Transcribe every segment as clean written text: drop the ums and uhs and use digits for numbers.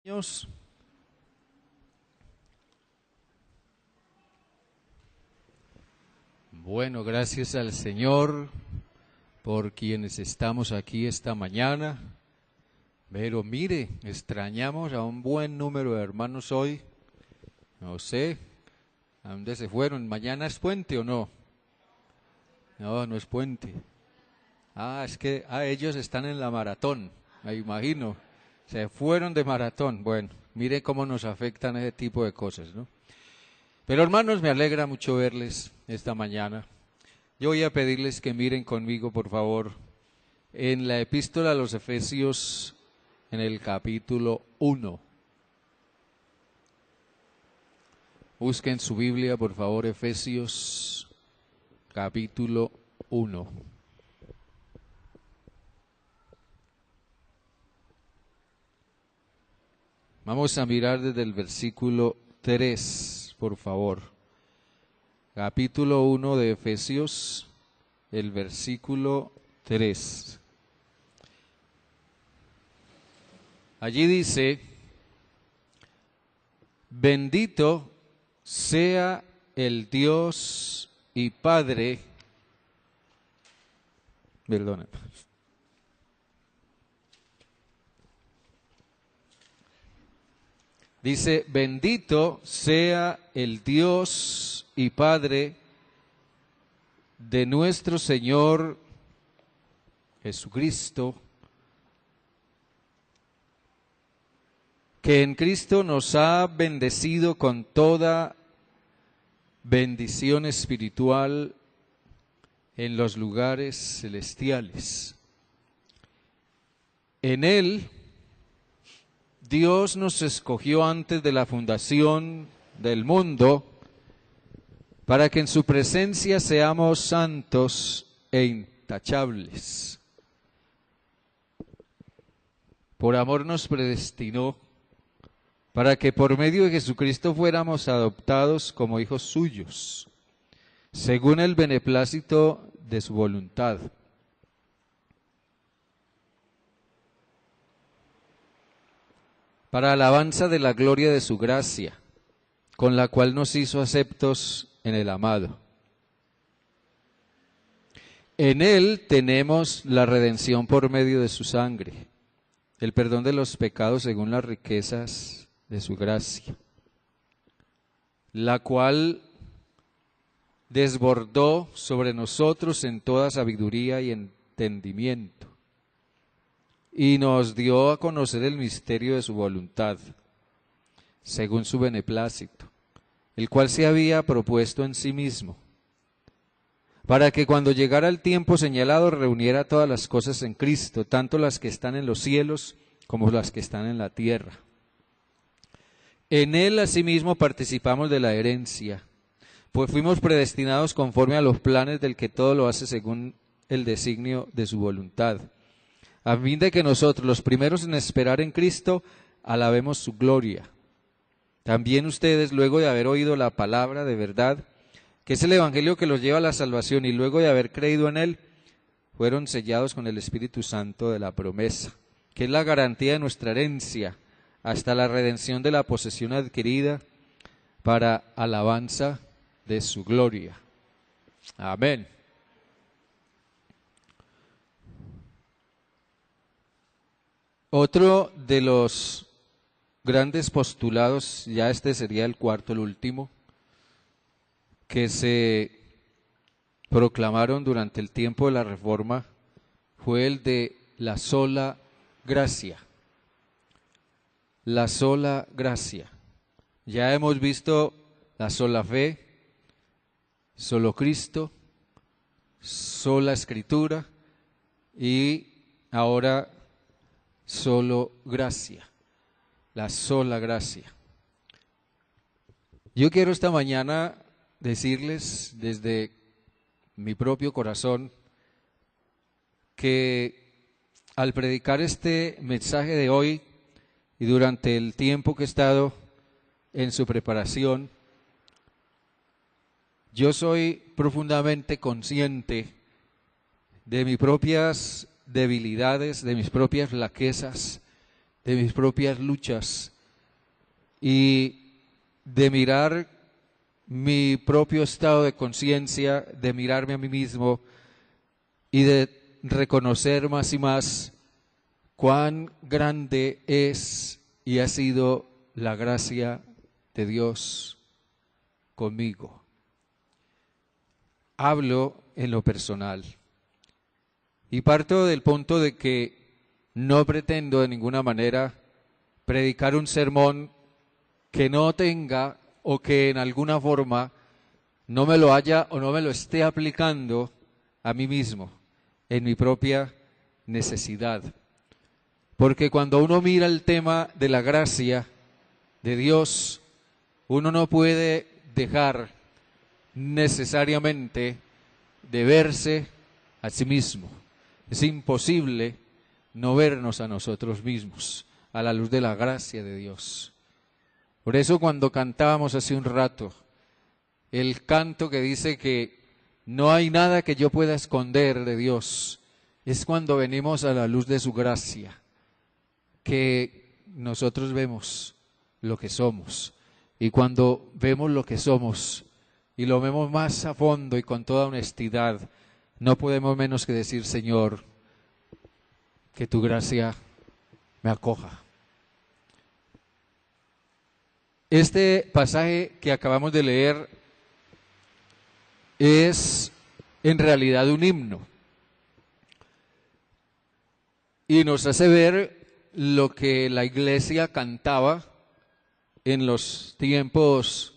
Niños. Bueno, gracias al Señor por quienes estamos aquí esta mañana. Pero mire, extrañamos a un buen número de hermanos hoy. No sé, ¿a dónde se fueron? ¿Mañana es puente o no? No, no es puente. Es que ellos están en la maratón, me imagino. Se fueron de maratón. Bueno, mire cómo nos afectan ese tipo de cosas, ¿no? Pero hermanos, me alegra mucho verles esta mañana. Yo voy a pedirles que miren conmigo, por favor, en la epístola a los Efesios, en el capítulo 1. Busquen su Biblia, por favor, Efesios, capítulo 1. Vamos a mirar desde el versículo 3, por favor. Capítulo 1 de Efesios, el versículo 3. Allí dice: bendito sea el Dios y Padre, perdona. Dice: bendito sea el Dios y Padre de nuestro Señor Jesucristo, que en Cristo nos ha bendecido con toda bendición espiritual en los lugares celestiales. En Él Dios nos escogió antes de la fundación del mundo para que en su presencia seamos santos e intachables. Por amor nos predestinó para que por medio de Jesucristo fuéramos adoptados como hijos suyos, según el beneplácito de su voluntad, para alabanza de la gloria de su gracia, con la cual nos hizo aceptos en el amado. En Él tenemos la redención por medio de su sangre, el perdón de los pecados según las riquezas de su gracia, la cual desbordó sobre nosotros en toda sabiduría y entendimiento, y nos dio a conocer el misterio de su voluntad, según su beneplácito, el cual se había propuesto en sí mismo, para que cuando llegara el tiempo señalado reuniera todas las cosas en Cristo, tanto las que están en los cielos como las que están en la tierra. En Él asimismo participamos de la herencia, pues fuimos predestinados conforme a los planes del que todo lo hace según el designio de su voluntad, a fin de que nosotros, los primeros en esperar en Cristo, alabemos su gloria. También ustedes, luego de haber oído la palabra de verdad, que es el evangelio que los lleva a la salvación, y luego de haber creído en él, fueron sellados con el Espíritu Santo de la promesa, que es la garantía de nuestra herencia, hasta la redención de la posesión adquirida para alabanza de su gloria. Amén. Otro de los grandes postulados, ya este sería el cuarto, el último, que se proclamaron durante el tiempo de la Reforma, fue el de la sola gracia. La sola gracia. Ya hemos visto la sola fe, solo Cristo, sola Escritura y ahora solo gracia. La sola gracia. Yo quiero esta mañana decirles desde mi propio corazón que al predicar este mensaje de hoy y durante el tiempo que he estado en su preparación, yo soy profundamente consciente de mis propias debilidades, de mis propias flaquezas, de mis propias luchas y de mirar mi propio estado de conciencia, de mirarme a mí mismo y de reconocer más y más cuán grande es y ha sido la gracia de Dios conmigo. Hablo en lo personal y parto del punto de que no pretendo de ninguna manera predicar un sermón que no tenga o que en alguna forma no me lo haya o no me lo esté aplicando a mí mismo, en mi propia necesidad. Porque cuando uno mira el tema de la gracia de Dios, uno no puede dejar necesariamente de verse a sí mismo. Es imposible no vernos a nosotros mismos a la luz de la gracia de Dios. Por eso cuando cantábamos hace un rato el canto que dice que no hay nada que yo pueda esconder de Dios, es cuando venimos a la luz de su gracia, que nosotros vemos lo que somos. Y cuando vemos lo que somos y lo vemos más a fondo y con toda honestidad, no podemos menos que decir: Señor, que tu gracia me acoja. Este pasaje que acabamos de leer es en realidad un himno y nos hace ver lo que la iglesia cantaba en los tiempos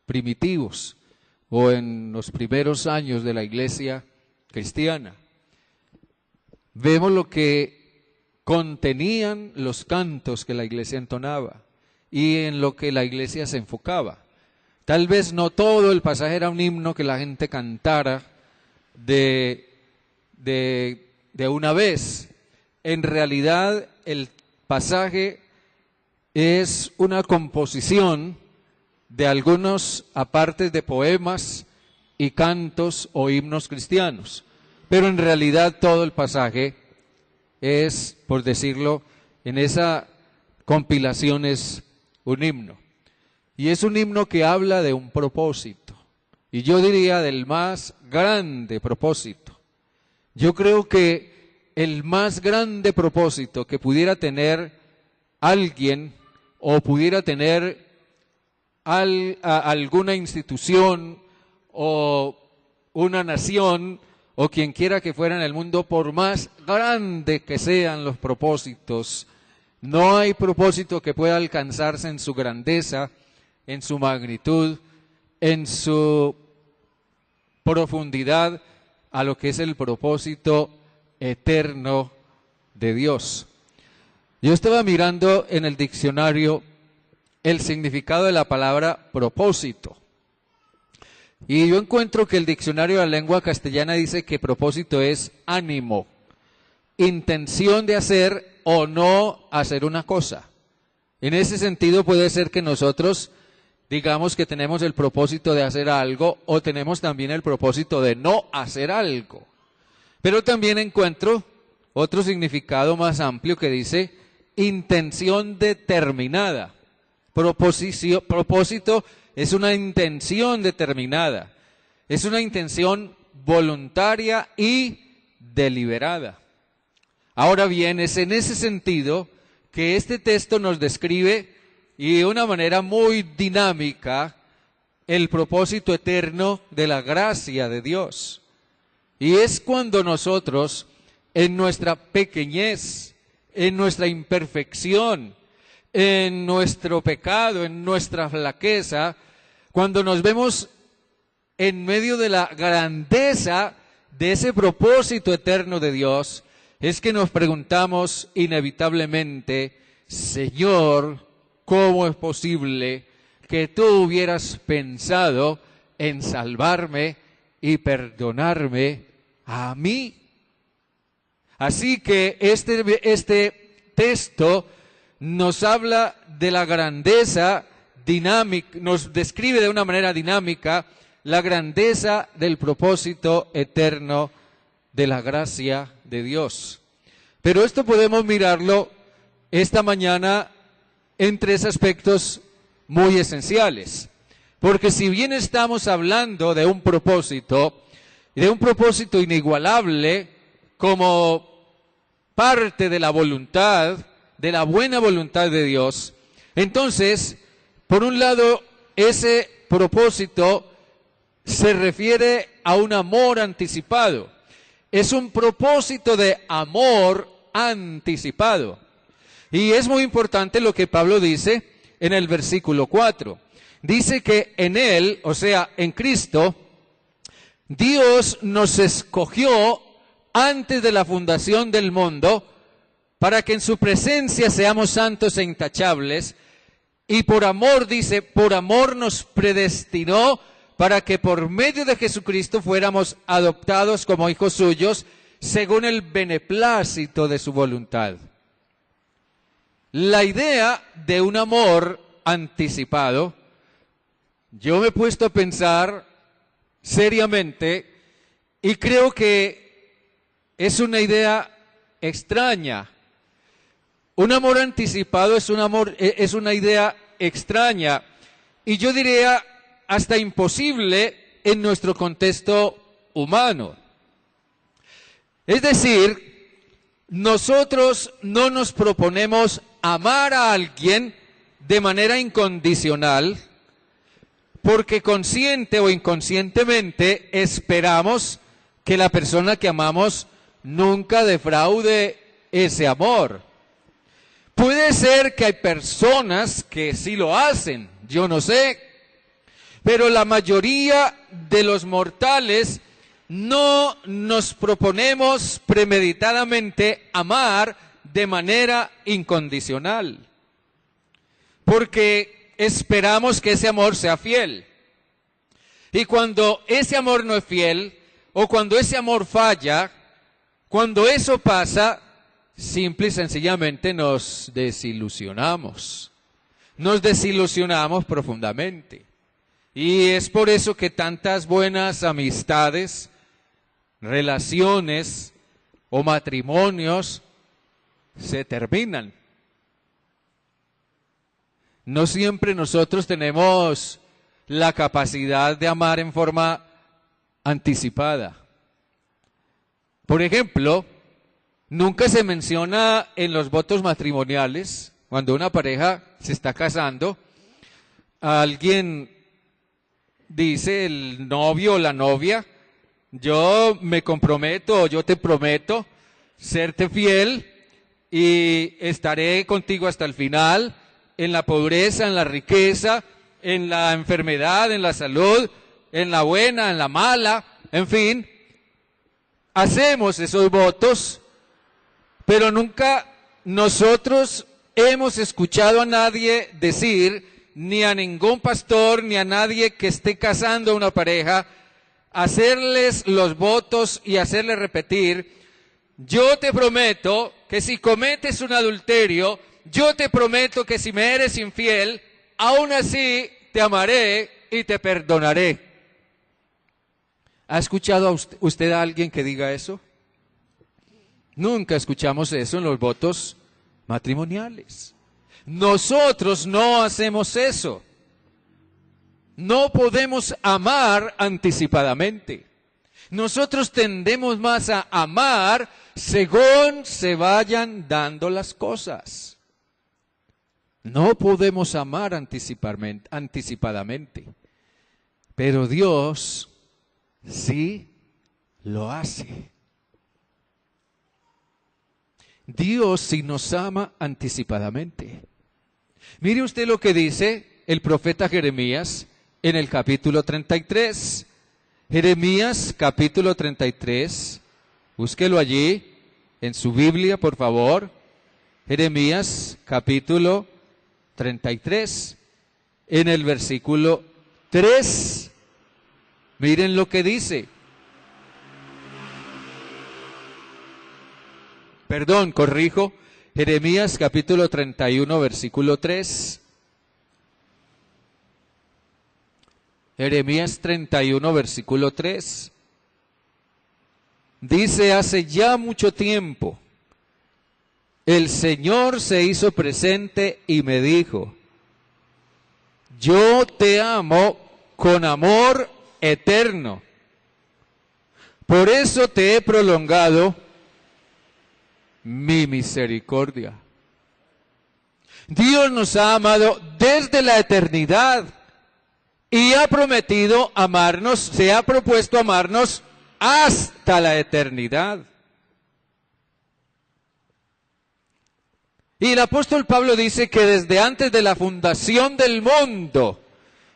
primitivos o en los primeros años de la iglesia cristiana. Vemos lo que contenían los cantos que la iglesia entonaba y en lo que la iglesia se enfocaba. Tal vez no todo el pasaje era un himno que la gente cantara de una vez. En realidad el pasaje es una composición de algunos apartes de poemas y cantos o himnos cristianos. Pero en realidad todo el pasaje es, por decirlo, en esa compilación es un himno. Y es un himno que habla de un propósito. Y yo diría del más grande propósito. Yo creo que el más grande propósito que pudiera tener alguien o pudiera tener alguna institución o una nación o quien quiera que fuera en el mundo, por más grande que sean los propósitos, no hay propósito que pueda alcanzarse en su grandeza, en su magnitud, en su profundidad, a lo que es el propósito eterno de Dios. Yo estaba mirando en el diccionario el significado de la palabra propósito. Y yo encuentro que el diccionario de la lengua castellana dice que propósito es ánimo, intención de hacer o no hacer una cosa. En ese sentido puede ser que nosotros digamos que tenemos el propósito de hacer algo o tenemos también el propósito de no hacer algo. Pero también encuentro otro significado más amplio que dice intención determinada. Propósito es una intención determinada, es una intención voluntaria y deliberada. Ahora bien, es en ese sentido que este texto nos describe y de una manera muy dinámica el propósito eterno de la gracia de Dios. Y es cuando nosotros, en nuestra pequeñez, en nuestra imperfección, en nuestro pecado, en nuestra flaqueza, cuando nos vemos en medio de la grandeza de ese propósito eterno de Dios, es que nos preguntamos inevitablemente: Señor, ¿cómo es posible que tú hubieras pensado en salvarme y perdonarme a mí? Así que este texto nos habla de la grandeza dinámica, nos describe de una manera dinámica la grandeza del propósito eterno de la gracia de Dios. Pero esto podemos mirarlo esta mañana en tres aspectos muy esenciales. Porque si bien estamos hablando de un propósito, y de un propósito inigualable como parte de la voluntad, de la buena voluntad de Dios, entonces, por un lado, ese propósito se refiere a un amor anticipado. Es un propósito de amor anticipado. Y es muy importante lo que Pablo dice en el versículo 4. Dice que en Él, o sea, en Cristo, Dios nos escogió antes de la fundación del mundo para que en su presencia seamos santos e intachables. Y por amor, dice, por amor nos predestinó para que por medio de Jesucristo fuéramos adoptados como hijos suyos según el beneplácito de su voluntad. La idea de un amor anticipado, yo me he puesto a pensar seriamente y creo que es una idea extraña. Un amor anticipado es una idea extraña y yo diría hasta imposible en nuestro contexto humano. Es decir, nosotros no nos proponemos amar a alguien de manera incondicional porque consciente o inconscientemente esperamos que la persona que amamos nunca defraude ese amor. Puede ser que hay personas que sí lo hacen, yo no sé, pero la mayoría de los mortales no nos proponemos premeditadamente amar de manera incondicional, porque esperamos que ese amor sea fiel. Y cuando ese amor no es fiel, o cuando ese amor falla, cuando eso pasa, simple y sencillamente nos desilusionamos. Nos desilusionamos profundamente. Y es por eso que tantas buenas amistades, relaciones o matrimonios se terminan. No siempre nosotros tenemos la capacidad de amar en forma anticipada. Por ejemplo, nunca se menciona en los votos matrimoniales, cuando una pareja se está casando, alguien dice, el novio o la novia, yo me comprometo, yo te prometo serte fiel y estaré contigo hasta el final, en la pobreza, en la riqueza, en la enfermedad, en la salud, en la buena, en la mala, en fin. Hacemos esos votos, pero nunca nosotros hemos escuchado a nadie decir, ni a ningún pastor, ni a nadie que esté casando a una pareja, hacerles los votos y hacerles repetir, yo te prometo que si cometes un adulterio, yo te prometo que si me eres infiel, aún así te amaré y te perdonaré. ¿Ha escuchado usted a alguien que diga eso? Nunca escuchamos eso en los votos matrimoniales. Nosotros no hacemos eso. No podemos amar anticipadamente. Nosotros tendemos más a amar según se vayan dando las cosas. No podemos amar anticipadamente. Pero Dios sí lo hace. Dios sí nos ama anticipadamente. Mire usted lo que dice el profeta Jeremías en el capítulo 33. Jeremías capítulo 33. Búsquelo allí en su Biblia, por favor. Jeremías capítulo 33. En el versículo 3. Miren lo que dice. Perdón, corrijo. Jeremías capítulo 31, versículo 3. Jeremías 31, versículo 3. Dice, hace ya mucho tiempo el Señor se hizo presente y me dijo: yo te amo con amor eterno. Por eso te he prolongado mi misericordia. Dios nos ha amado desde la eternidad y ha prometido amarnos, se ha propuesto amarnos hasta la eternidad. Y el apóstol Pablo dice que desde antes de la fundación del mundo,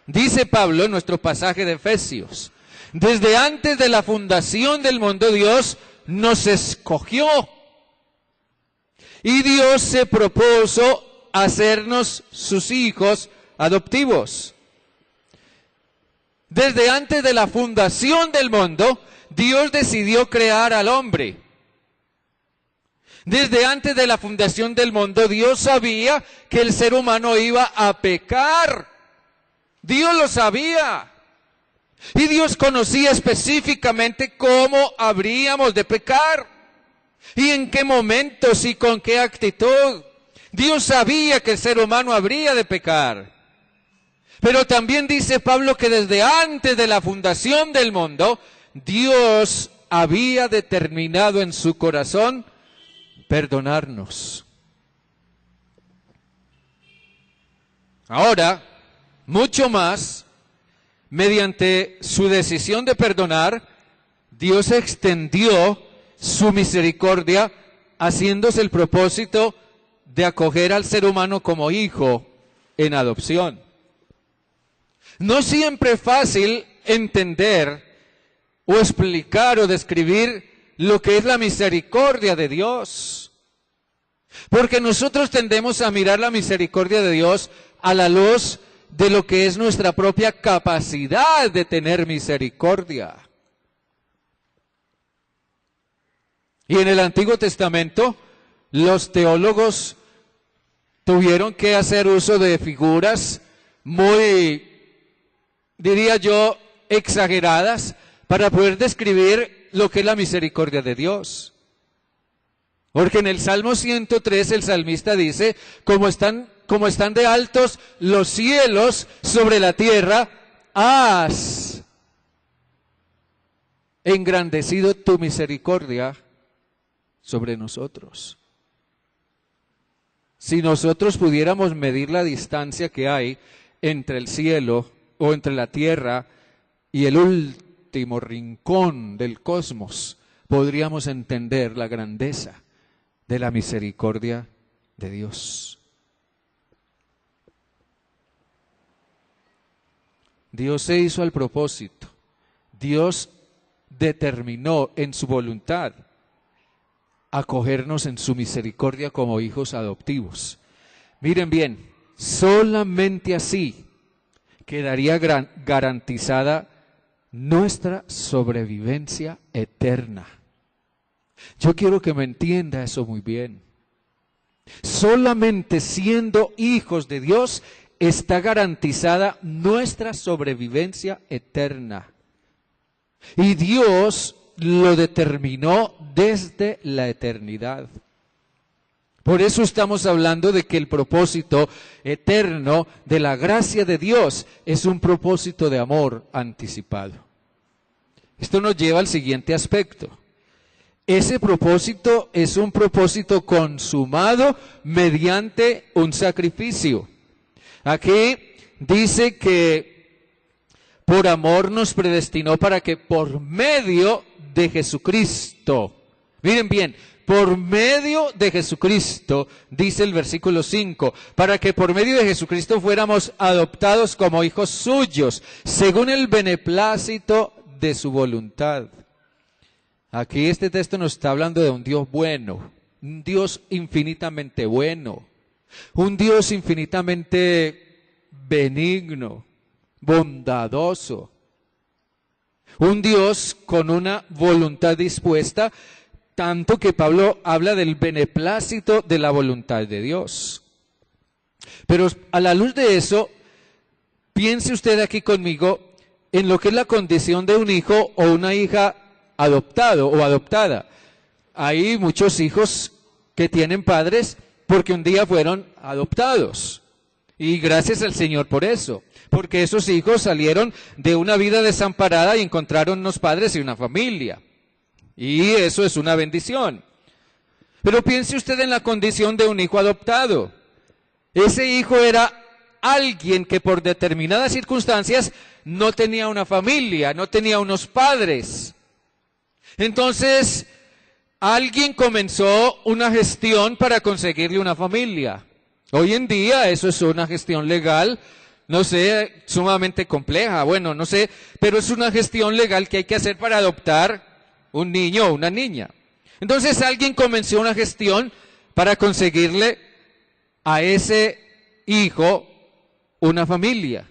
dice Pablo en nuestro pasaje de Efesios, desde antes de la fundación del mundo Dios nos escogió. Y Dios se propuso hacernos sus hijos adoptivos. Desde antes de la fundación del mundo, Dios decidió crear al hombre. Desde antes de la fundación del mundo, Dios sabía que el ser humano iba a pecar. Dios lo sabía. Y Dios conocía específicamente cómo habríamos de pecar. Y en qué momentos y con qué actitud. Dios sabía que el ser humano habría de pecar. Pero también dice Pablo que desde antes de la fundación del mundo, Dios había determinado en su corazón perdonarnos. Ahora, mucho más, mediante su decisión de perdonar, Dios extendió su misericordia, haciéndose el propósito de acoger al ser humano como hijo en adopción. No siempre es fácil entender o explicar o describir lo que es la misericordia de Dios. Porque nosotros tendemos a mirar la misericordia de Dios a la luz de lo que es nuestra propia capacidad de tener misericordia. Y en el Antiguo Testamento, los teólogos tuvieron que hacer uso de figuras muy, diría yo, exageradas para poder describir lo que es la misericordia de Dios. Porque en el Salmo 103 el salmista dice: como están de altos los cielos sobre la tierra, has engrandecido tu misericordia sobre nosotros. Si nosotros pudiéramos medir la distancia que hay entre el cielo o entre la tierra y el último rincón del cosmos, podríamos entender la grandeza de la misericordia de Dios. Dios se hizo al propósito. Dios determinó en su voluntad acogernos en su misericordia como hijos adoptivos. Miren bien, solamente así quedaría garantizada nuestra sobrevivencia eterna. Yo quiero que me entienda eso muy bien. Solamente siendo hijos de Dios está garantizada nuestra sobrevivencia eterna. Y Dios lo determinó desde la eternidad. Por eso estamos hablando de que el propósito eterno de la gracia de Dios es un propósito de amor anticipado. Esto nos lleva al siguiente aspecto. Ese propósito es un propósito consumado mediante un sacrificio. Aquí dice que por amor nos predestinó para que por medio de Jesucristo, miren bien, por medio de Jesucristo, dice el versículo 5, para que por medio de Jesucristo fuéramos adoptados como hijos suyos, según el beneplácito de su voluntad. Aquí este texto nos está hablando de un Dios bueno, un Dios infinitamente bueno, un Dios infinitamente benigno, bondadoso, un Dios con una voluntad dispuesta, tanto que Pablo habla del beneplácito de la voluntad de Dios. Pero a la luz de eso, piense usted aquí conmigo en lo que es la condición de un hijo o una hija adoptado o adoptada. Hay muchos hijos que tienen padres porque un día fueron adoptados. Y gracias al Señor por eso, porque esos hijos salieron de una vida desamparada y encontraron unos padres y una familia. Y eso es una bendición. Pero piense usted en la condición de un hijo adoptado. Ese hijo era alguien que por determinadas circunstancias no tenía una familia, no tenía unos padres. Entonces, alguien comenzó una gestión para conseguirle una familia. Hoy en día eso es una gestión legal, no sé, sumamente compleja, bueno, no sé, pero es una gestión legal que hay que hacer para adoptar un niño o una niña. Entonces alguien comenzó una gestión para conseguirle a ese hijo una familia,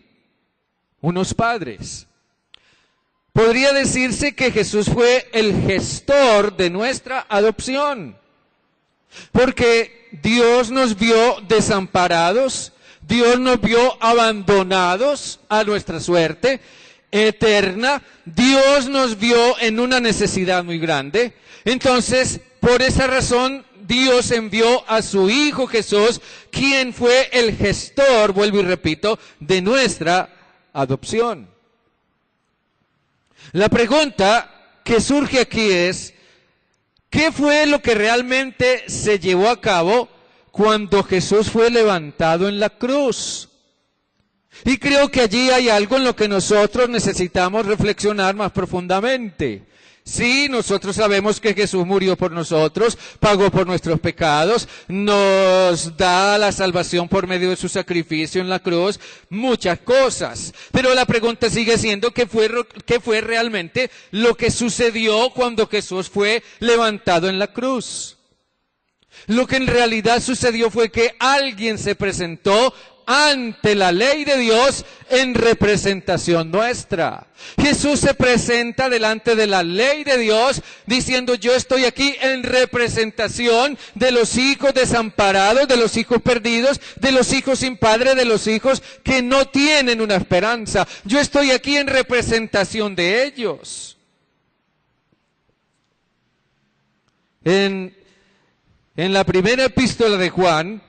unos padres. Podría decirse que Jesús fue el gestor de nuestra adopción, porque Dios nos vio desamparados, Dios nos vio abandonados a nuestra suerte eterna, Dios nos vio en una necesidad muy grande. Entonces, por esa razón, Dios envió a su Hijo Jesús, quien fue el gestor, vuelvo y repito, de nuestra adopción. La pregunta que surge aquí es, ¿qué fue lo que realmente se llevó a cabo cuando Jesús fue levantado en la cruz? Y creo que allí hay algo en lo que nosotros necesitamos reflexionar más profundamente. Sí, nosotros sabemos que Jesús murió por nosotros, pagó por nuestros pecados, nos da la salvación por medio de su sacrificio en la cruz, muchas cosas. Pero la pregunta sigue siendo, ¿qué fue realmente lo que sucedió cuando Jesús fue levantado en la cruz? Lo que en realidad sucedió fue que alguien se presentó ante la ley de Dios en representación nuestra. Jesús se presenta delante de la ley de Dios diciendo, yo estoy aquí en representación de los hijos desamparados, de los hijos perdidos, de los hijos sin padre, de los hijos que no tienen una esperanza. Yo estoy aquí en representación de ellos. En la primera epístola de Juan,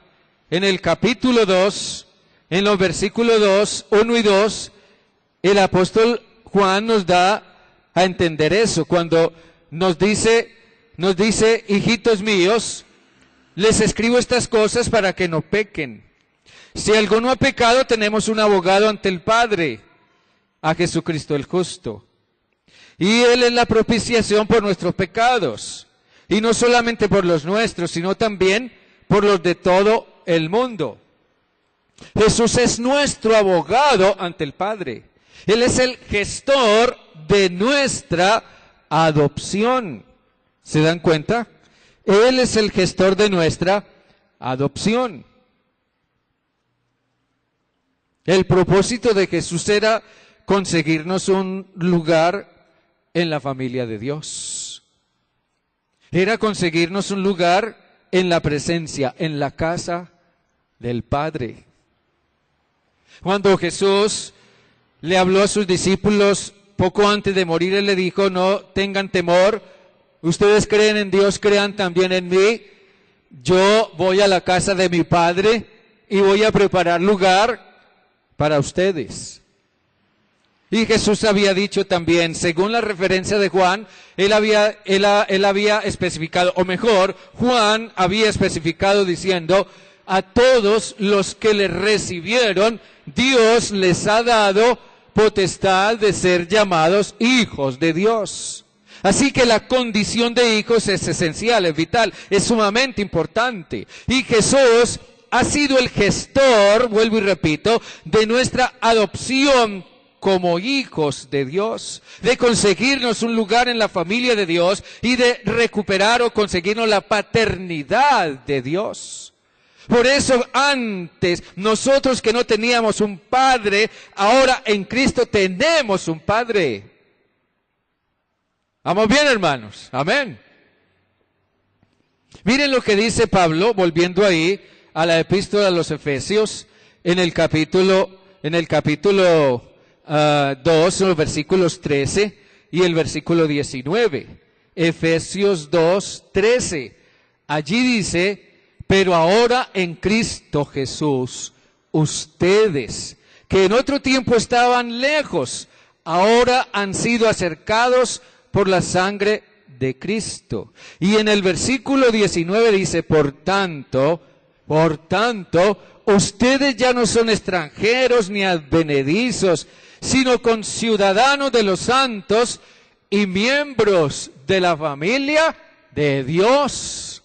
en el capítulo 2, en los versículos 2, 1 y 2, el apóstol Juan nos da a entender eso, cuando nos dice, hijitos míos, les escribo estas cosas para que no pequen. Si alguno ha pecado, tenemos un abogado ante el Padre, a Jesucristo el justo. Y Él es la propiciación por nuestros pecados, y no solamente por los nuestros, sino también por los de todo el mundo. Jesús es nuestro abogado ante el Padre. Él es el gestor de nuestra adopción. ¿Se dan cuenta? Él es el gestor de nuestra adopción. El propósito de Jesús era conseguirnos un lugar en la familia de Dios. Era conseguirnos un lugar en la presencia, en la casa del Padre. Cuando Jesús le habló a sus discípulos poco antes de morir, Él le dijo, no tengan temor, ustedes creen en Dios, crean también en mí. Yo voy a la casa de mi Padre y voy a preparar lugar para ustedes. Y Jesús había dicho también, según la referencia de Juan, él había especificado, o mejor, Juan había especificado diciendo, a todos los que le recibieron, Dios les ha dado potestad de ser llamados hijos de Dios. Así que la condición de hijos es esencial, es vital, es sumamente importante. Y Jesús ha sido el gestor, vuelvo y repito, de nuestra adopción como hijos de Dios, de conseguirnos un lugar en la familia de Dios y de recuperar o conseguirnos la paternidad de Dios. Por eso antes, nosotros que no teníamos un padre, ahora en Cristo tenemos un padre. ¿Vamos bien, hermanos? Amén. Miren lo que dice Pablo, volviendo ahí a la epístola a los Efesios, en el capítulo 2, en los versículos 13 y el versículo 19. Efesios 2, 13. Allí dice, pero ahora en Cristo Jesús, ustedes, que en otro tiempo estaban lejos, ahora han sido acercados por la sangre de Cristo. Y en el versículo 19 dice, por tanto, ustedes ya no son extranjeros ni advenedizos, sino conciudadanos de los santos y miembros de la familia de Dios.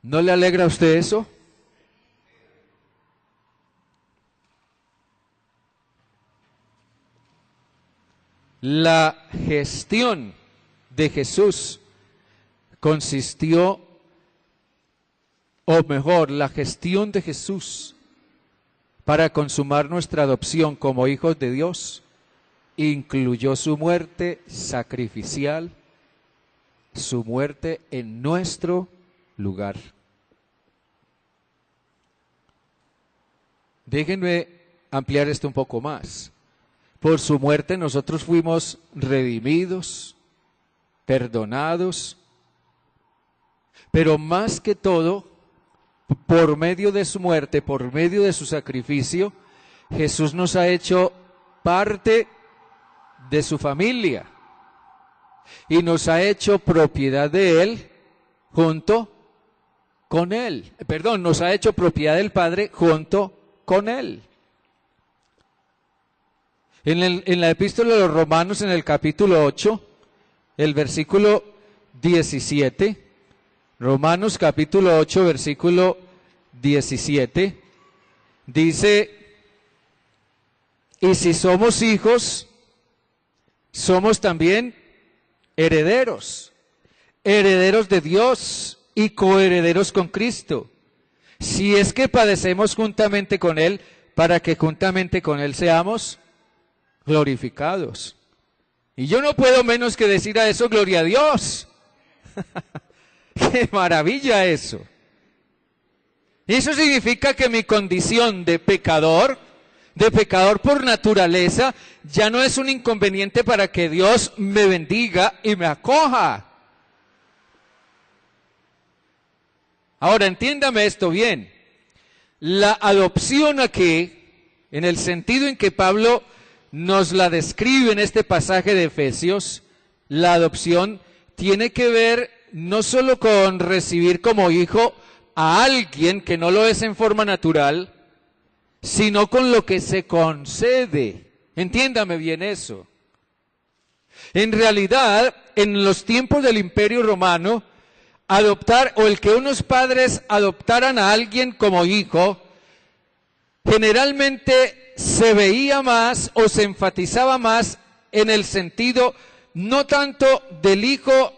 ¿No le alegra a usted eso? La gestión de Jesús consistió, o mejor, la gestión de Jesús para consumar nuestra adopción como hijos de Dios incluyó su muerte sacrificial, su muerte en nuestro lugar. Déjenme ampliar esto un poco más. Por su muerte nosotros fuimos redimidos, perdonados, pero más que todo, por medio de su muerte, por medio de su sacrificio, Jesús nos ha hecho parte de su familia y nos ha hecho propiedad de Él junto con Él. Perdón, nos ha hecho propiedad del Padre junto con Él. En la epístola de los Romanos, en el capítulo 8, el versículo 17, Romanos capítulo 8, versículo 17, dice, y si somos hijos, somos también herederos, herederos de Dios y coherederos con Cristo, si es que padecemos juntamente con Él, para que juntamente con Él seamos glorificados. Y yo no puedo menos que decir a eso, gloria a Dios. ¡Qué maravilla eso! Eso significa que mi condición de pecador por naturaleza, ya no es un inconveniente para que Dios me bendiga y me acoja. Ahora, entiéndame esto bien. La adopción aquí, en el sentido en que Pablo nos la describe en este pasaje de Efesios, la adopción tiene que ver no solo con recibir como hijo a alguien que no lo es en forma natural, sino con lo que se concede. Entiéndame bien eso. En realidad, en los tiempos del Imperio Romano, adoptar, o el que unos padres adoptaran a alguien como hijo, generalmente se veía más o se enfatizaba más en el sentido no tanto del hijo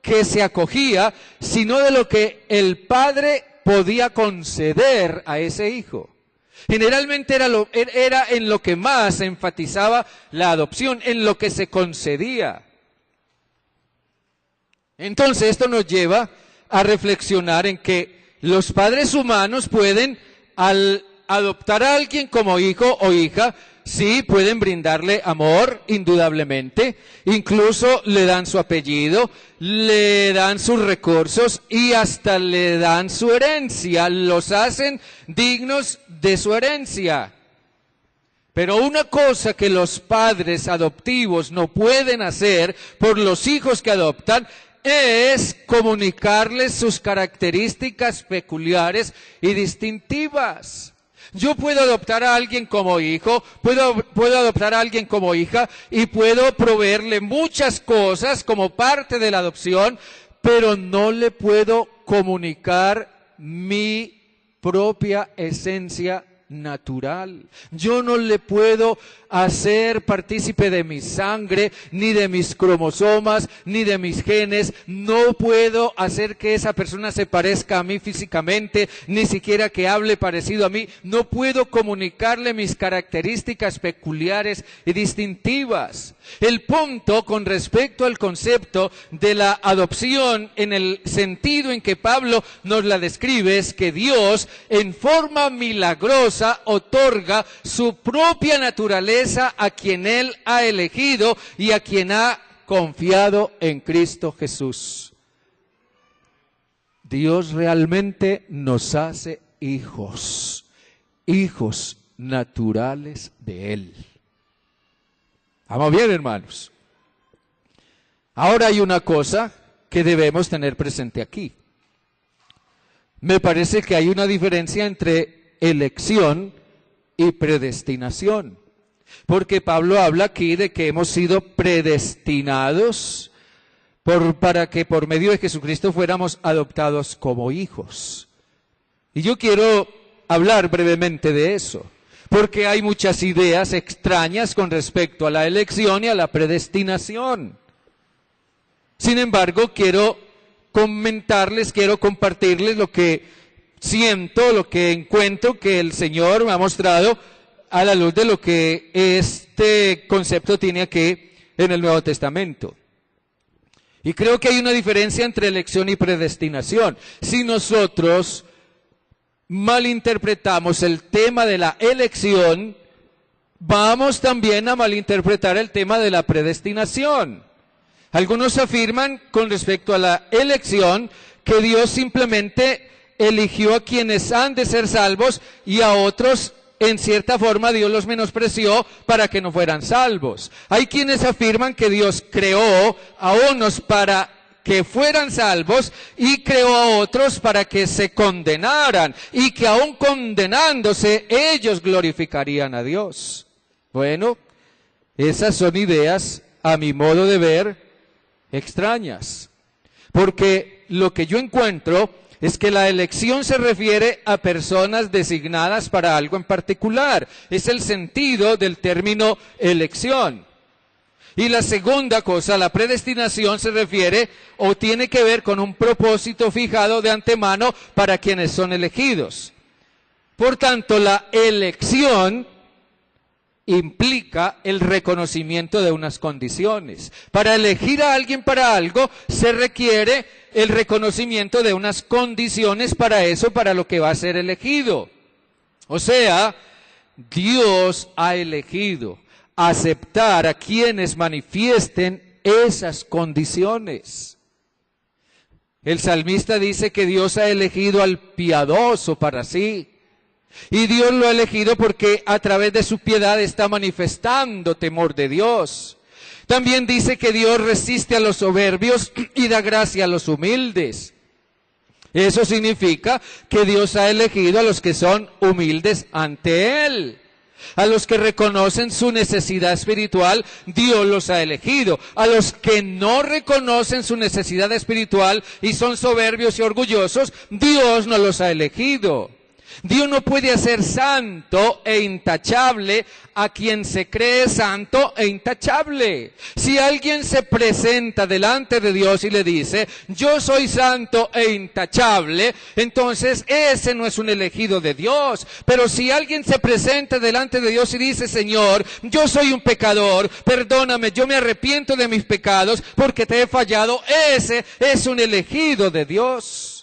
que se acogía, sino de lo que el padre podía conceder a ese hijo. Generalmente era en lo que más se enfatizaba la adopción, en lo que se concedía. Entonces esto nos lleva a reflexionar en que los padres humanos pueden, al adoptar a alguien como hijo o hija, sí, pueden brindarle amor, indudablemente, incluso le dan su apellido, le dan sus recursos y hasta le dan su herencia, los hacen dignos de su herencia. Pero una cosa que los padres adoptivos no pueden hacer por los hijos que adoptan es comunicarles sus características peculiares y distintivas. Yo puedo adoptar a alguien como hijo, puedo adoptar a alguien como hija y puedo proveerle muchas cosas como parte de la adopción, pero no le puedo comunicar mi propia esencia natural. Yo no le puedo hacer partícipe de mi sangre, ni de mis cromosomas, ni de mis genes. No puedo hacer que esa persona se parezca a mí físicamente, ni siquiera que hable parecido a mí. No puedo comunicarle mis características peculiares y distintivas. El punto con respecto al concepto de la adopción, en el sentido en que Pablo nos la describe, es que Dios, en forma milagrosa, otorga su propia naturaleza a quien Él ha elegido y a quien ha confiado en Cristo Jesús. Dios realmente nos hace hijos, hijos naturales de Él. ¿Vamos bien, hermanos? Ahora hay una cosa que debemos tener presente aquí. Me parece que hay una diferencia entre elección y predestinación. Porque Pablo habla aquí de que hemos sido predestinados para que por medio de Jesucristo fuéramos adoptados como hijos. Y yo quiero hablar brevemente de eso, porque hay muchas ideas extrañas con respecto a la elección y a la predestinación. Sin embargo, quiero compartirles lo que siento, lo que encuentro que el Señor me ha mostrado a la luz de lo que este concepto tiene aquí en el Nuevo Testamento. Y creo que hay una diferencia entre elección y predestinación. Si nosotros malinterpretamos el tema de la elección, vamos también a malinterpretar el tema de la predestinación. Algunos afirman con respecto a la elección que Dios simplemente eligió a quienes han de ser salvos y a otros, en cierta forma, Dios los menospreció para que no fueran salvos. Hay quienes afirman que Dios creó a unos para que fueran salvos y creó a otros para que se condenaran y que aún condenándose ellos glorificarían a Dios. Bueno, esas son ideas, a mi modo de ver, extrañas. Porque lo que yo encuentro es que la elección se refiere a personas designadas para algo en particular. Es el sentido del término elección. Y la segunda cosa, la predestinación, se refiere o tiene que ver con un propósito fijado de antemano para quienes son elegidos. Por tanto, la elección implica el reconocimiento de unas condiciones. Para elegir a alguien para algo se requiere el reconocimiento de unas condiciones para eso, para lo que va a ser elegido. O sea, Dios ha elegido aceptar a quienes manifiesten esas condiciones. El salmista dice que Dios ha elegido al piadoso para sí. Y Dios lo ha elegido porque a través de su piedad está manifestando temor de Dios. También dice que Dios resiste a los soberbios y da gracia a los humildes. Eso significa que Dios ha elegido a los que son humildes ante Él. A los que reconocen su necesidad espiritual, Dios los ha elegido. A los que no reconocen su necesidad espiritual y son soberbios y orgullosos, Dios no los ha elegido. Dios no puede hacer santo e intachable a quien se cree santo e intachable. Si alguien se presenta delante de Dios y le dice, yo soy santo e intachable, entonces ese no es un elegido de Dios. Pero si alguien se presenta delante de Dios y dice, Señor, yo soy un pecador, perdóname, yo me arrepiento de mis pecados porque te he fallado, ese es un elegido de Dios.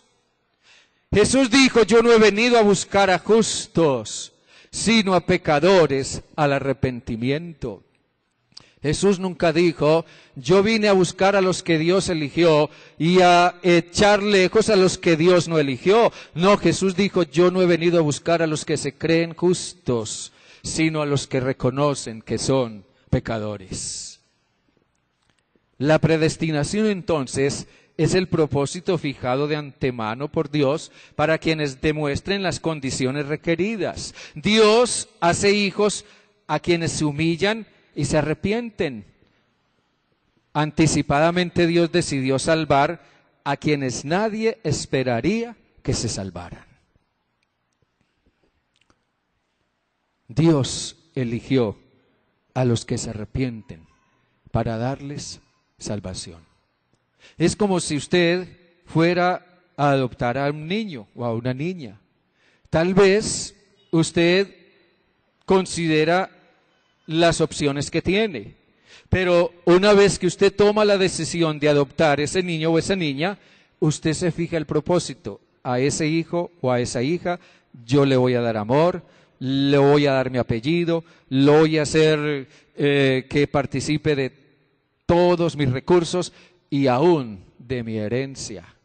Jesús dijo, yo no he venido a buscar a justos, sino a pecadores al arrepentimiento. Jesús nunca dijo, yo vine a buscar a los que Dios eligió y a echar lejos a los que Dios no eligió. No, Jesús dijo, yo no he venido a buscar a los que se creen justos, sino a los que reconocen que son pecadores. La predestinación entonces es el propósito fijado de antemano por Dios para quienes demuestren las condiciones requeridas. Dios hace hijos a quienes se humillan y se arrepienten. Anticipadamente Dios decidió salvar a quienes nadie esperaría que se salvaran. Dios eligió a los que se arrepienten para darles salvación. Es como si usted fuera a adoptar a un niño o a una niña. Tal vez usted considera las opciones que tiene, pero una vez que usted toma la decisión de adoptar ese niño o esa niña, usted se fija el propósito. A ese hijo o a esa hija yo le voy a dar amor, le voy a dar mi apellido, lo voy a hacer que participe de todos mis recursos y aún de mi herencia.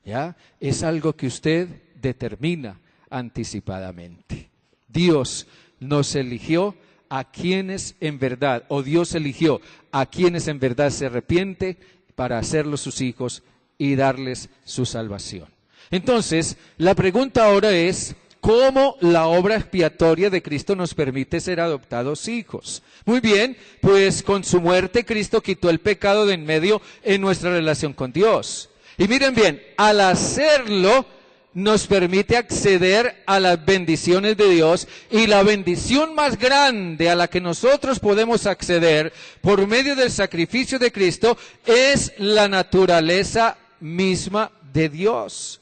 ¿Ya? Es algo que usted determina anticipadamente. Dios nos eligió a quienes en verdad, o Dios eligió a quienes en verdad se arrepiente para hacerlos sus hijos y darles su salvación. Entonces, la pregunta ahora es, ¿cómo la obra expiatoria de Cristo nos permite ser adoptados hijos? Muy bien, pues con su muerte Cristo quitó el pecado de en medio en nuestra relación con Dios. Y miren bien, al hacerlo nos permite acceder a las bendiciones de Dios, y la bendición más grande a la que nosotros podemos acceder por medio del sacrificio de Cristo es la naturaleza misma de Dios.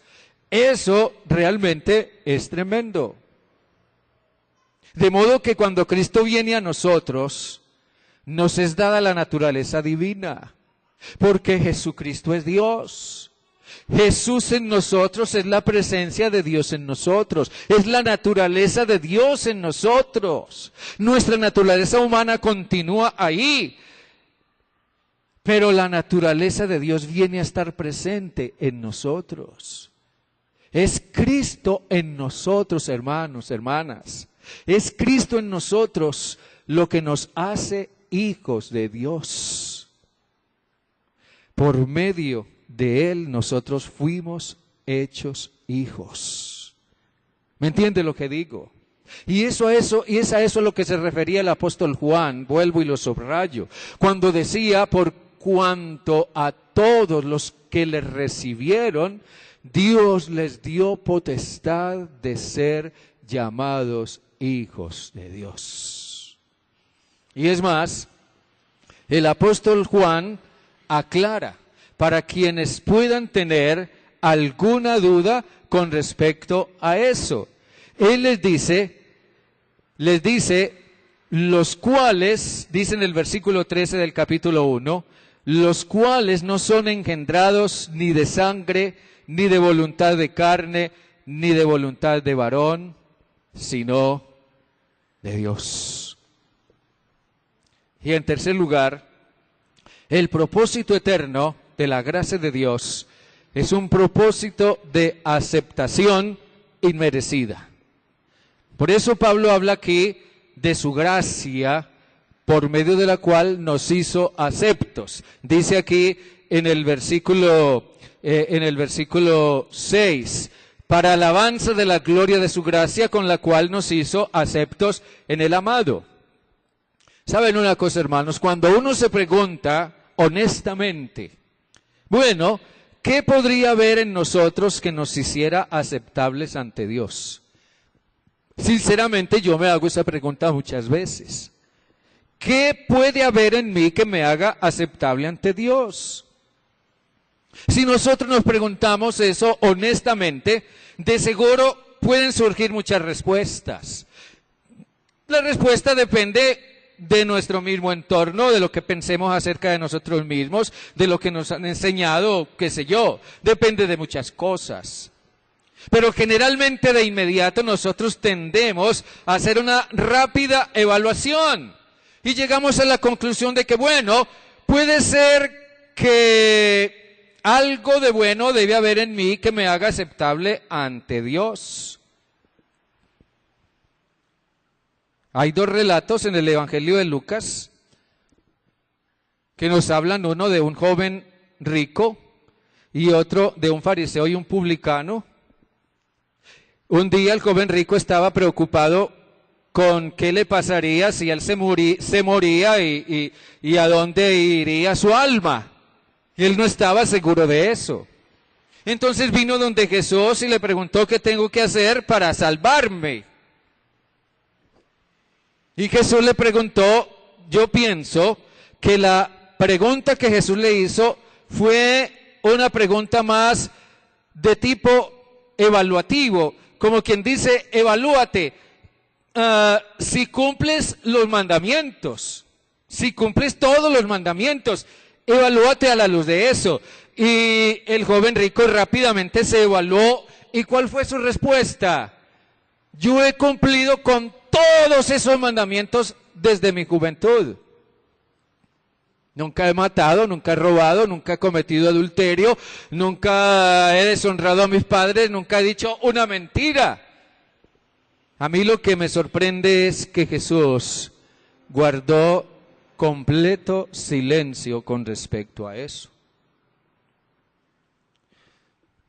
Eso realmente es tremendo. De modo que cuando Cristo viene a nosotros, nos es dada la naturaleza divina, porque Jesucristo es Dios. Jesús en nosotros es la presencia de Dios en nosotros, es la naturaleza de Dios en nosotros. Nuestra naturaleza humana continúa ahí, pero la naturaleza de Dios viene a estar presente en nosotros. Es Cristo en nosotros, hermanos, hermanas. Es Cristo en nosotros lo que nos hace hijos de Dios. Por medio de Él nosotros fuimos hechos hijos. ¿Me entiende lo que digo? Y es a eso a lo que se refería el apóstol Juan, vuelvo y lo subrayo, cuando decía, por cuanto a todos los que le recibieron, Dios les dio potestad de ser llamados hijos de Dios. Y es más, el apóstol Juan aclara, para quienes puedan tener alguna duda con respecto a eso. Él les dice, los cuales, dice en el versículo 13 del capítulo 1, los cuales no son engendrados ni de sangre, ni de voluntad de carne, ni de voluntad de varón, sino de Dios. Y en tercer lugar, el propósito eterno de la gracia de Dios es un propósito de aceptación inmerecida. Por eso Pablo habla aquí de su gracia, por medio de la cual nos hizo aceptos. Dice aquí en el versículo 6, para alabanza de la gloria de su gracia, con la cual nos hizo aceptos en el amado. ¿Saben una cosa, hermanos? Cuando uno se pregunta honestamente, bueno, ¿qué podría haber en nosotros que nos hiciera aceptables ante Dios? Sinceramente, yo me hago esa pregunta muchas veces. ¿Qué puede haber en mí que me haga aceptable ante Dios? Si nosotros nos preguntamos eso honestamente, de seguro pueden surgir muchas respuestas. La respuesta depende de nuestro mismo entorno, de lo que pensemos acerca de nosotros mismos, de lo que nos han enseñado, qué sé yo, depende de muchas cosas. Pero generalmente de inmediato nosotros tendemos a hacer una rápida evaluación y llegamos a la conclusión de que, bueno, puede ser que algo de bueno debe haber en mí que me haga aceptable ante Dios. Hay dos relatos en el Evangelio de Lucas que nos hablan, uno de un joven rico y otro de un fariseo y un publicano. Un día el joven rico estaba preocupado con qué le pasaría si él se moría y a dónde iría su alma. Y él no estaba seguro de eso. Entonces vino donde Jesús y le preguntó qué tengo que hacer para salvarme. Y Jesús le preguntó, yo pienso que la pregunta que Jesús le hizo fue una pregunta más de tipo evaluativo, como quien dice, evalúate, si cumples los mandamientos, si cumples todos los mandamientos, evalúate a la luz de eso. Y el joven rico rápidamente se evaluó, ¿y cuál fue su respuesta? Yo he cumplido con todos esos mandamientos desde mi juventud. Nunca he matado, nunca he robado, nunca he cometido adulterio, nunca he deshonrado a mis padres, nunca he dicho una mentira. A mí lo que me sorprende es que Jesús guardó completo silencio con respecto a eso.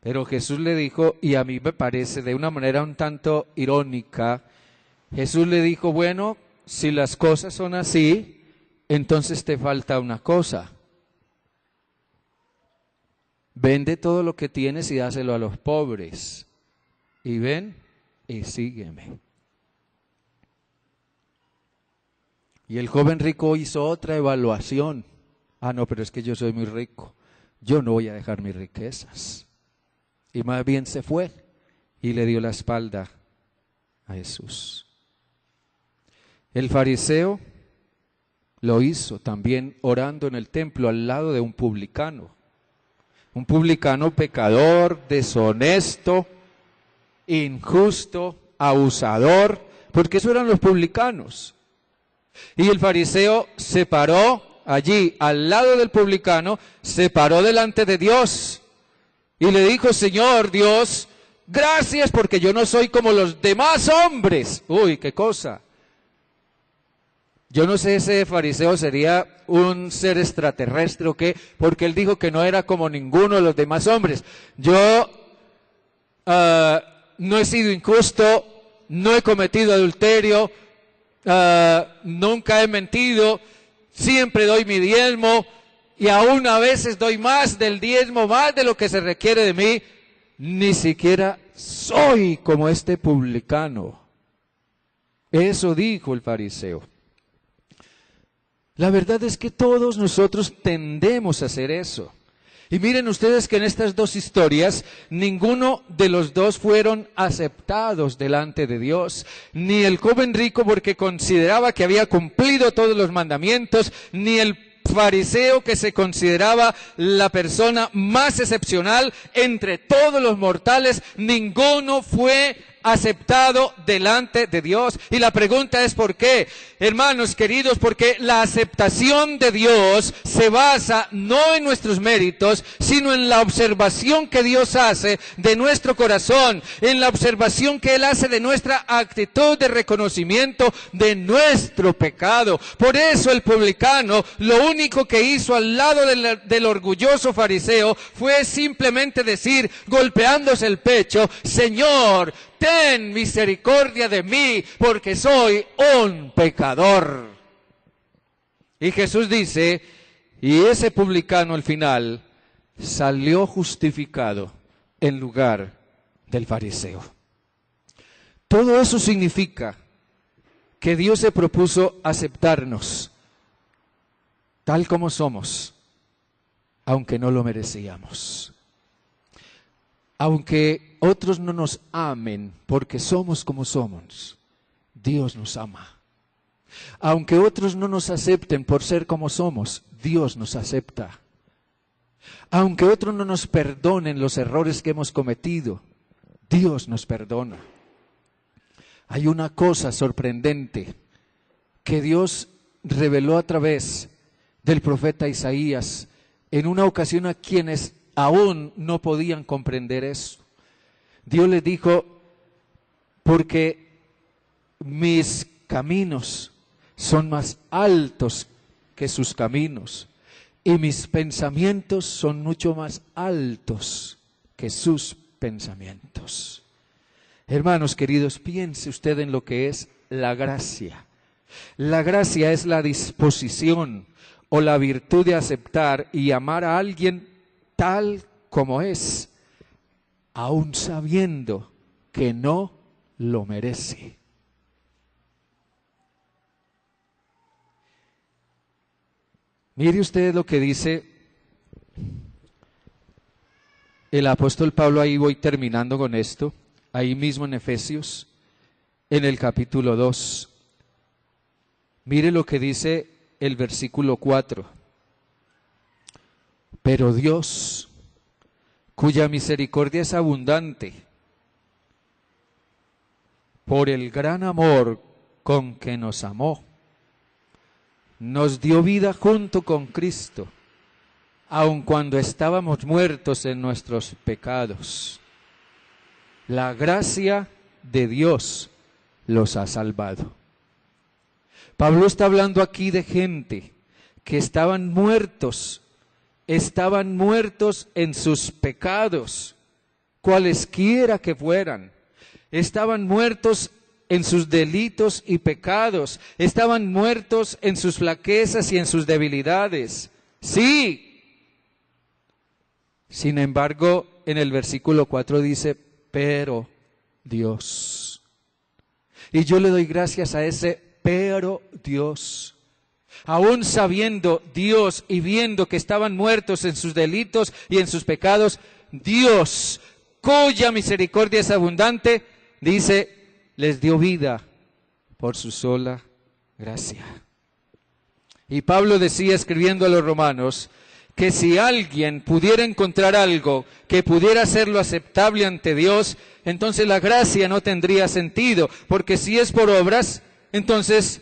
Pero Jesús le dijo, y a mí me parece de una manera un tanto irónica, Jesús le dijo, bueno, si las cosas son así, entonces te falta una cosa. Vende todo lo que tienes y dáselo a los pobres. Y ven y sígueme. Y el joven rico hizo otra evaluación. Ah, no, pero es que yo soy muy rico. Yo no voy a dejar mis riquezas. Y más bien se fue y le dio la espalda a Jesús. El fariseo lo hizo también orando en el templo al lado de un publicano pecador, deshonesto, injusto, abusador, porque esos eran los publicanos. Y el fariseo se paró allí al lado del publicano, se paró delante de Dios y le dijo, Señor Dios, gracias porque yo no soy como los demás hombres. Uy, qué cosa. Yo no sé, ese fariseo sería un ser extraterrestre o qué, porque él dijo que no era como ninguno de los demás hombres. Yo no he sido injusto, no he cometido adulterio, nunca he mentido, siempre doy mi diezmo y aún a veces doy más del diezmo, más de lo que se requiere de mí. Ni siquiera soy como este publicano. Eso dijo el fariseo. La verdad es que todos nosotros tendemos a hacer eso. Y miren ustedes que en estas dos historias, ninguno de los dos fueron aceptados delante de Dios. Ni el joven rico porque consideraba que había cumplido todos los mandamientos, ni el fariseo que se consideraba la persona más excepcional entre todos los mortales. Ninguno fue aceptado delante de Dios. Y la pregunta es ¿por qué? Hermanos queridos, porque la aceptación de Dios se basa no en nuestros méritos, sino en la observación que Dios hace de nuestro corazón, en la observación que Él hace de nuestra actitud de reconocimiento de nuestro pecado. Por eso el publicano lo único que hizo al lado del orgulloso fariseo fue simplemente decir, golpeándose el pecho, Señor, ten misericordia de mí, porque soy un pecador. Y Jesús dice, y ese publicano al final salió justificado en lugar del fariseo. Todo eso significa que Dios se propuso aceptarnos tal como somos, aunque no lo merecíamos. Aunque otros no nos amen porque somos como somos, Dios nos ama. Aunque otros no nos acepten por ser como somos, Dios nos acepta. Aunque otros no nos perdonen los errores que hemos cometido, Dios nos perdona. Hay una cosa sorprendente que Dios reveló a través del profeta Isaías en una ocasión a quienes aún no podían comprender eso. Dios les dijo, porque mis caminos son más altos que sus caminos y mis pensamientos son mucho más altos que sus pensamientos. Hermanos queridos, piense usted en lo que es la gracia. La gracia es la disposición o la virtud de aceptar y amar a alguien tal como es, aun sabiendo que no lo merece. Mire usted lo que dice el apóstol Pablo, ahí voy terminando con esto, ahí mismo en Efesios, en el capítulo 2. Mire lo que dice el versículo 4. Pero Dios, cuya misericordia es abundante, por el gran amor con que nos amó, nos dio vida junto con Cristo, aun cuando estábamos muertos en nuestros pecados. La gracia de Dios los ha salvado. Pablo está hablando aquí de gente que estaban muertos en sus pecados, cualesquiera que fueran. Estaban muertos en sus delitos y pecados, estaban muertos en sus flaquezas y en sus debilidades. Sí. Sin embargo, en el versículo 4 dice, pero Dios. Y yo le doy gracias a ese pero Dios. Aún sabiendo Dios y viendo que estaban muertos en sus delitos y en sus pecados, Dios, cuya misericordia es abundante, dice, les dio vida por su sola gracia. Y Pablo decía, escribiendo a los romanos, que si alguien pudiera encontrar algo que pudiera hacerlo aceptable ante Dios, entonces la gracia no tendría sentido, porque si es por obras, entonces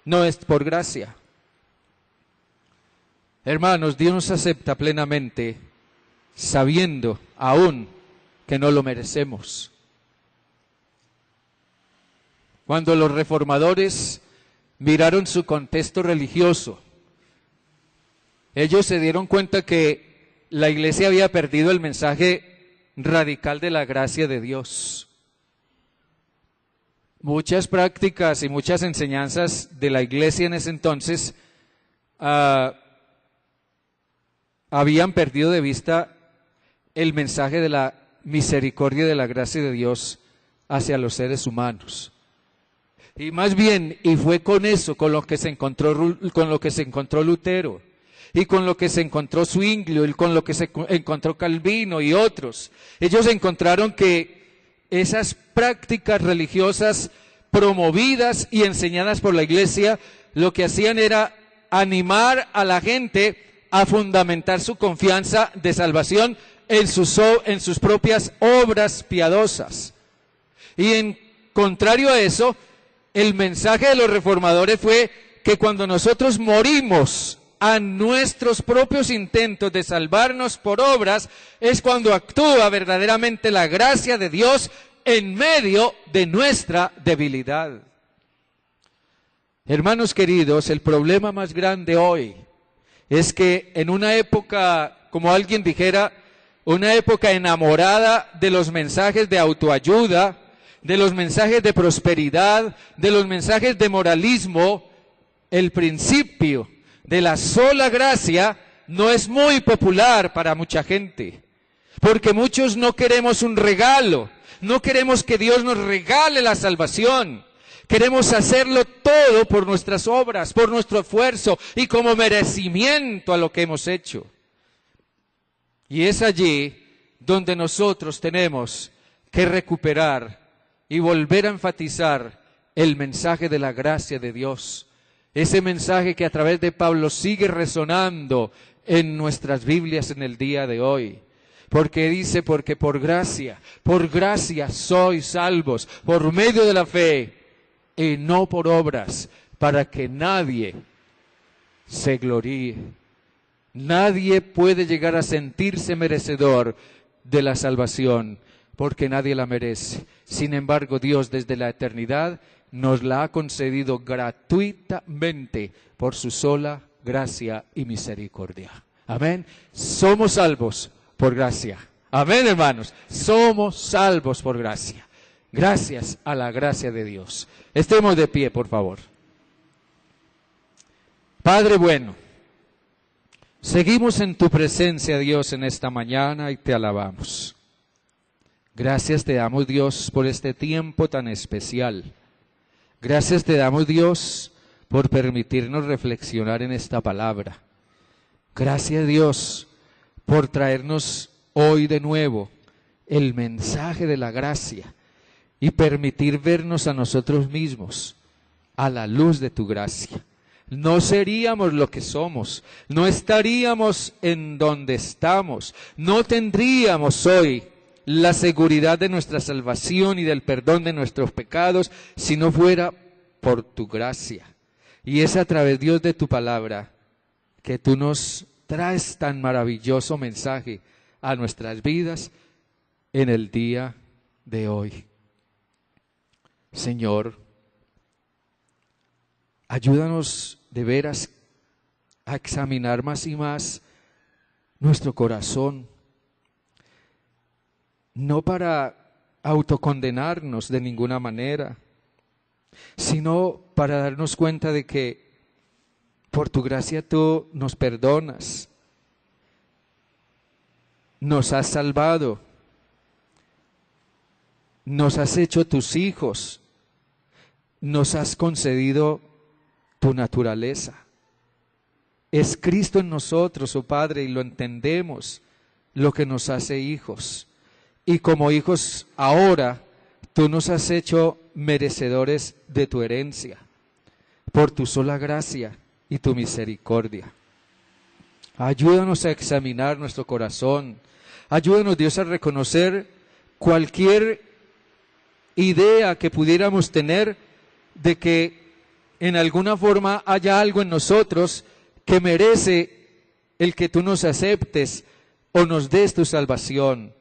no es por gracia. Hermanos, Dios nos acepta plenamente, sabiendo aún que no lo merecemos. Cuando los reformadores miraron su contexto religioso, ellos se dieron cuenta que la iglesia había perdido el mensaje radical de la gracia de Dios. Muchas prácticas y muchas enseñanzas de la iglesia en ese entonces habían perdido de vista el mensaje de la misericordia y de la gracia de Dios hacia los seres humanos. Y más bien, y fue con eso, con lo que se encontró Lutero, y con lo que se encontró Zwinglio, y con lo que se encontró Calvino y otros. Ellos encontraron que esas prácticas religiosas promovidas y enseñadas por la iglesia, lo que hacían era animar a la gente a fundamentar su confianza de salvación en sus propias obras piadosas. Y en contrario a eso, el mensaje de los reformadores fue que cuando nosotros morimos a nuestros propios intentos de salvarnos por obras, es cuando actúa verdaderamente la gracia de Dios en medio de nuestra debilidad. Hermanos queridos, el problema más grande hoy es que en una época, como alguien dijera, una época enamorada de los mensajes de autoayuda, de los mensajes de prosperidad, de los mensajes de moralismo, el principio de la sola gracia no es muy popular para mucha gente, porque muchos no queremos un regalo, no queremos que Dios nos regale la salvación, queremos hacerlo todo por nuestras obras, por nuestro esfuerzo y como merecimiento a lo que hemos hecho. Y es allí donde nosotros tenemos que recuperar y volver a enfatizar el mensaje de la gracia de Dios. Ese mensaje que a través de Pablo sigue resonando en nuestras Biblias en el día de hoy. Porque dice, porque por gracia sois salvos, por medio de la fe, y no por obras, para que nadie se gloríe. Nadie puede llegar a sentirse merecedor de la salvación, porque nadie la merece. Sin embargo, Dios desde la eternidad nos la ha concedido gratuitamente por su sola gracia y misericordia. Amén. Somos salvos por gracia. Amén, hermanos. Somos salvos por gracia. Gracias a la gracia de Dios. Estemos de pie, por favor. Padre bueno, seguimos en tu presencia, Dios, en esta mañana y te alabamos. Gracias te damos, Dios, por este tiempo tan especial. Gracias te damos, Dios, por permitirnos reflexionar en esta palabra. Gracias, Dios, por traernos hoy de nuevo el mensaje de la gracia y permitir vernos a nosotros mismos a la luz de tu gracia. No seríamos lo que somos, no estaríamos en donde estamos, no tendríamos hoy la seguridad de nuestra salvación y del perdón de nuestros pecados si no fuera por tu gracia. Y es a través, Dios, de tu palabra que tú nos traes tan maravilloso mensaje a nuestras vidas en el día de hoy. Señor, ayúdanos de veras a examinar más y más nuestro corazón, no para autocondenarnos de ninguna manera, sino para darnos cuenta de que por tu gracia tú nos perdonas, nos has salvado, nos has hecho tus hijos, nos has concedido tu naturaleza. Es Cristo en nosotros, oh Padre, y lo entendemos, lo que nos hace hijos. Y como hijos ahora, tú nos has hecho merecedores de tu herencia, por tu sola gracia y tu misericordia. Ayúdanos a examinar nuestro corazón. Ayúdanos, Dios, a reconocer cualquier idea que pudiéramos tener de que en alguna forma haya algo en nosotros que merece el que tú nos aceptes o nos des tu salvación.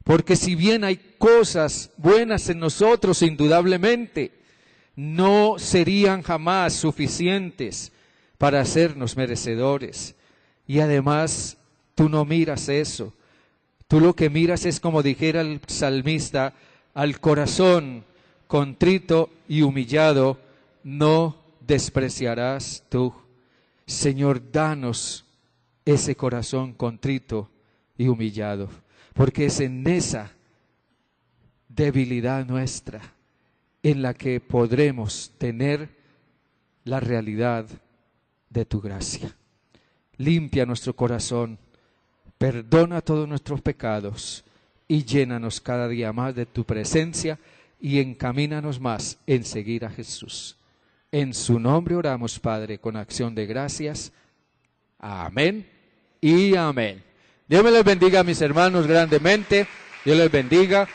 Porque si bien hay cosas buenas en nosotros, indudablemente, no serían jamás suficientes para hacernos merecedores. Y además, tú no miras eso. Tú lo que miras es, como dijera el salmista, al corazón contrito y humillado, no despreciarás tú. Señor, danos ese corazón contrito y humillado, porque es en esa debilidad nuestra en la que podremos tener la realidad de tu gracia. Limpia nuestro corazón, perdona todos nuestros pecados y llénanos cada día más de tu presencia y encamínanos más en seguir a Jesús. En su nombre oramos, Padre, con acción de gracias. Amén y amén. Dios me les bendiga, mis hermanos, grandemente. Dios les bendiga.